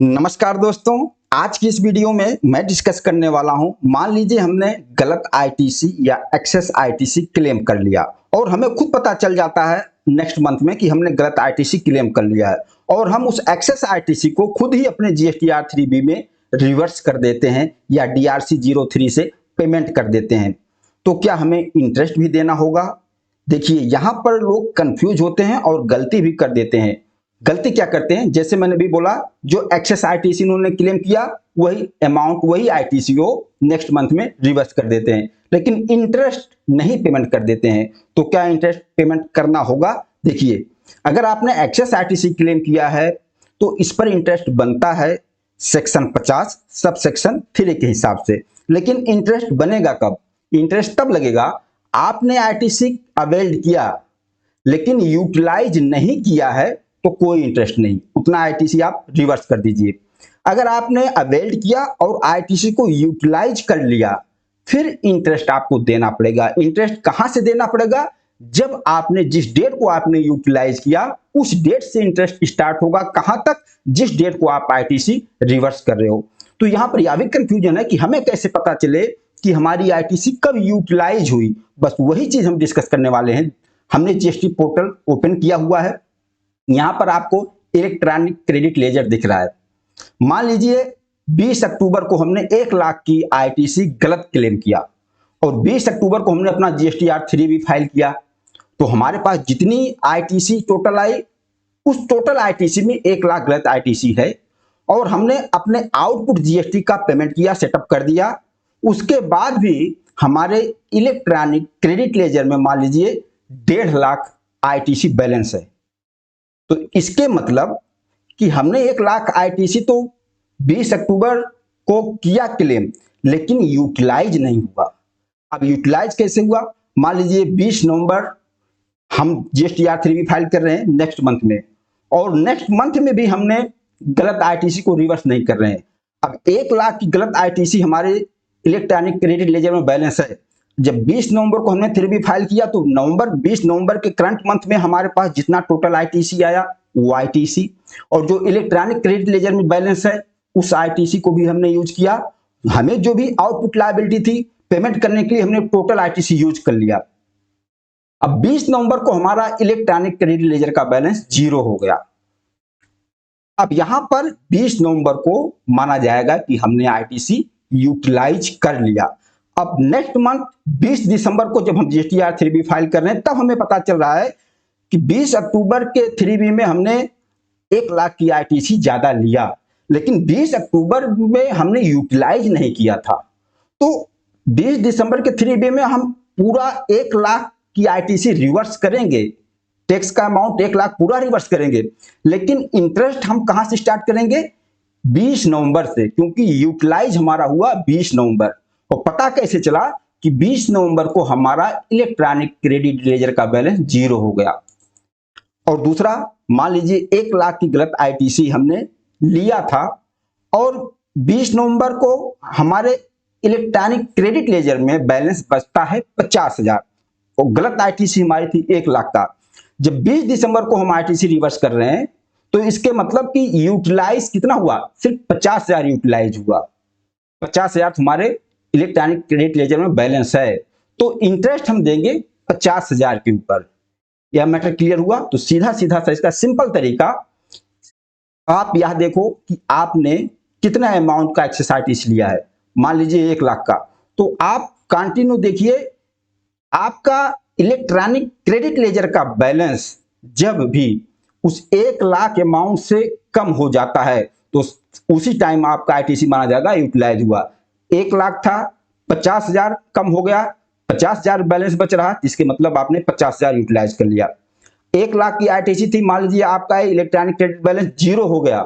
नमस्कार दोस्तों, आज की इस वीडियो में मैं डिस्कस करने वाला हूं। मान लीजिए हमने गलत आईटीसी या एक्सेस आईटीसी क्लेम कर लिया और हमें खुद पता चल जाता है नेक्स्ट मंथ में कि हमने गलत आईटीसी क्लेम कर लिया है और हम उस एक्सेस आईटीसी को खुद ही अपने जीएसटीआर 3बी में रिवर्स कर देते हैं या डीआरसी 03 से पेमेंट कर देते हैं। तो क्या हमें इंटरेस्ट भी देना होगा? देखिए, यहाँ पर लोग कंफ्यूज होते हैं और गलती भी कर देते हैं। गलती क्या करते हैं, जैसे मैंने भी बोला, जो एक्सेस आईटीसी उन्होंने क्लेम किया वही अमाउंट वही आईटीसी को नेक्स्ट मंथ में रिवर्स कर देते हैं, लेकिन इंटरेस्ट नहीं पेमेंट कर देते हैं। तो क्या इंटरेस्ट पेमेंट करना होगा? देखिए, अगर आपने एक्सेस आईटीसी क्लेम किया है तो इस पर इंटरेस्ट बनता है सेक्शन 50 सब सेक्शन 3 के हिसाब से। लेकिन इंटरेस्ट बनेगा कब? इंटरेस्ट तब लगेगा आपने आईटीसी अवेल्ड किया लेकिन यूटिलाइज नहीं किया है तो कोई इंटरेस्ट नहीं, उतना आईटीसी आप रिवर्स कर दीजिए। अगर आपने अवेल्ड किया और आईटीसी को यूटिलाइज कर लिया फिर इंटरेस्ट आपको देना पड़ेगा। इंटरेस्ट कहां से देना पड़ेगा? जब आपने जिस डेट को आपने यूटिलाइज किया उस डेट से इंटरेस्ट स्टार्ट होगा। कहां तक? जिस डेट को आप आईटीसी रिवर्स कर रहे हो। तो यहां पर यह भी कंफ्यूजन है कि हमें कैसे पता चले कि हमारी आईटीसी कब यूटिलाइज हुई। बस वही चीज हम डिस्कस करने वाले हैं। हमने जीएसटी पोर्टल ओपन किया हुआ है, यहां पर आपको इलेक्ट्रॉनिक क्रेडिट लेजर दिख रहा है। मान लीजिए 20 अक्टूबर को हमने 1 लाख की आईटीसी गलत क्लेम किया और 20 अक्टूबर को हमने अपना जीएसटीआर 3बी फाइल किया, तो हमारे पास जितनी आईटीसी टोटल आई उस टोटल आईटीसी में 1 लाख गलत आईटीसी है और हमने अपने आउटपुट जीएसटी का पेमेंट किया, सेटअप कर दिया। उसके बाद भी हमारे इलेक्ट्रॉनिक क्रेडिट लेजर में मान लीजिए 1.5 लाख आईटीसी बैलेंस है। तो इसके मतलब कि हमने 1 लाख आईटीसी तो 20 अक्टूबर को किया क्लेम लेकिन यूटिलाइज नहीं हुआ। अब यूटिलाइज कैसे हुआ? मान लीजिए 20 नवंबर हम जीएसटीआर 3बी फाइल कर रहे हैं नेक्स्ट मंथ में और नेक्स्ट मंथ में भी हमने गलत आईटीसी को रिवर्स नहीं कर रहे हैं। अब 1 लाख की गलत आईटीसी हमारे इलेक्ट्रॉनिक क्रेडिट लेजर में बैलेंस है। जब 20 नवंबर को हमने 3बी फाइल किया तो 20 नवंबर के करंट मंथ में हमारे पास जितना टोटल आईटीसी आया वो आईटीसी और जो इलेक्ट्रॉनिक क्रेडिट लेजर में बैलेंस है उस आईटीसी को भी हमने यूज किया। हमें जो भी आउटपुट लायबिलिटी थी पेमेंट करने के लिए हमने टोटल आईटीसी यूज कर लिया। अब 20 नवंबर को हमारा इलेक्ट्रॉनिक क्रेडिट लेजर का बैलेंस 0 हो गया। अब यहां पर 20 नवंबर को माना जाएगा कि हमने आईटीसी यूटिलाइज कर लिया। अब नेक्स्ट मंथ 20 दिसंबर को जब हम जीएसटीआर 3बी फाइल कर रहे हैं तब हमें पता चल रहा है कि 20 अक्टूबर के 3बी में हमने 1 लाख की आईटीसी ज्यादा लिया लेकिन 20 अक्टूबर में हमने यूटिलाइज नहीं किया था। तो 20 दिसंबर के 3बी में हम पूरा 1 लाख की आईटीसी रिवर्स करेंगे, टैक्स का अमाउंट 1 लाख पूरा रिवर्स करेंगे, लेकिन इंटरेस्ट हम कहां से स्टार्ट करेंगे? 20 नवंबर से, क्योंकि यूटिलाइज हमारा हुआ 20 नवंबर। और पता कैसे चला कि 20 नवंबर को हमारा इलेक्ट्रॉनिक क्रेडिट लेजर का बैलेंस 0 हो गया। और दूसरा, मान लीजिए 1 लाख की गलत आईटीसी हमने लिया था और 20 नवंबर को हमारे इलेक्ट्रॉनिक क्रेडिट लेजर में बैलेंस बचता है 50,000 और गलत आईटीसी हमारी थी 1 लाख का। जब 20 दिसंबर को हम आईटीसी रिवर्स कर रहे हैं तो इसके मतलब कि यूटिलाइज कितना हुआ? सिर्फ 50,000 यूटिलाइज हुआ। 50,000 हमारे इलेक्ट्रॉनिक क्रेडिट लेजर में बैलेंस है तो इंटरेस्ट हम देंगे 50,000 के ऊपर। यह मैटर क्लियर हुआ? तो सीधा सीधा सा इसका सिंपल तरीका, आप यह देखो कि आपने कितना अमाउंट का एक्सेस आईटीसी लिया है। मान लीजिए 1 लाख का, तो आप कंटिन्यू देखिए आपका इलेक्ट्रॉनिक क्रेडिट लेजर का बैलेंस जब भी उस 1 लाख अमाउंट से कम हो जाता है तो उसी टाइम आपका आईटीसी माना जाएगा यूटिलाइज हुआ। 1 लाख था, 50,000 कम हो गया, 50,000 बैलेंस बच रहा, इसके मतलब आपने 50,000 यूटिलाइज कर लिया। 1 लाख की आईटीसी थी, मान लीजिए आपका इलेक्ट्रॉनिक क्रेडिट बैलेंस 0 हो गया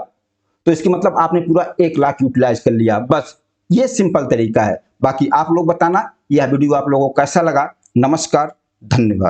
तो इसके मतलब आपने पूरा 1 लाख यूटिलाइज कर लिया। बस ये सिंपल तरीका है। बाकी आप लोग बताना यह वीडियो आप लोगों को कैसा लगा। नमस्कार, धन्यवाद।